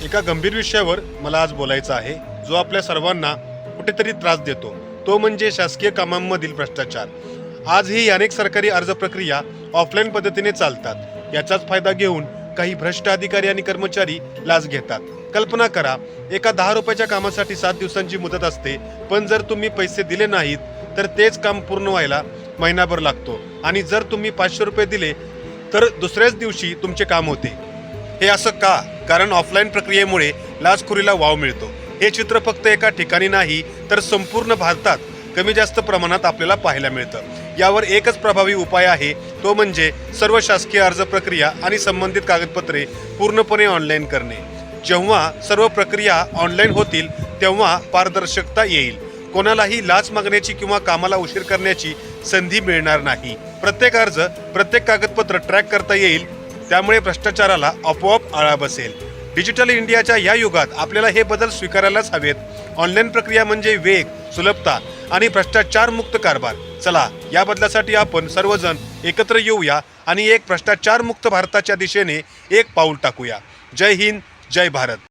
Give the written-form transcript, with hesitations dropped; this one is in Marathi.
एका गंभीर विषयावर मला आज बोलायचं आहे, जो आपल्या सर्वांना कुठेतरी त्रास देतो. तो म्हणजे शासकीय कामांमधील भ्रष्टाचार. आजही अनेक सरकारी अर्ज प्रक्रिया ऑफलाईन पद्धतीने चालतात. याचाच फायदा घेऊन काही भ्रष्ट अधिकारी आणि कर्मचारी लाच घेतात. कल्पना करा, एका 10 रुपयाच्या कामासाठी 7 दिवसांची मुदत असते, पण जर तुम्ही पैसे दिले नाहीत तर तेच काम पूर्ण व्हायला महिनाभर लागतो. आणि जर तुम्ही 500 रुपये दिले तर दुसऱ्याच दिवशी तुमचे काम होते. हे असं का? कारण ऑफलाईन प्रक्रियेमुळे लाचखोरीला वाव मिळतो. हे चित्र फक्त एका ठिकाणी नाही तर संपूर्ण भारतात कमी जास्त प्रमाणात आपल्याला पाहायला मिळतं. यावर एकच प्रभावी उपाय आहे, तो म्हणजे सर्व शासकीय अर्ज प्रक्रिया आणि संबंधित कागदपत्रे पूर्णपणे ऑनलाईन करणे. जेव्हा सर्व प्रक्रिया ऑनलाईन होतील तेव्हा पारदर्शकता येईल. कोणालाही लाच मागण्याची किंवा कामाला उशीर करण्याची संधी मिळणार नाही. प्रत्येक अर्ज, प्रत्येक कागदपत्र ट्रॅक करता येईल. त्यामुळे भ्रष्टाचाराला आपोआप आळा बसेल. डिजिटल इंडियाच्या या युगात आपल्याला हे बदल स्वीकारायलाच हवेत. ऑनलाईन प्रक्रिया म्हणजे वेग, सुलभता आणि भ्रष्टाचार मुक्त कारभार. चला, या बदलासाठी आपण सर्वजण एकत्र येऊया आणि एक भ्रष्टाचार मुक्त भारताच्या दिशेने एक पाऊल टाकूया. जय हिंद, जय भारत.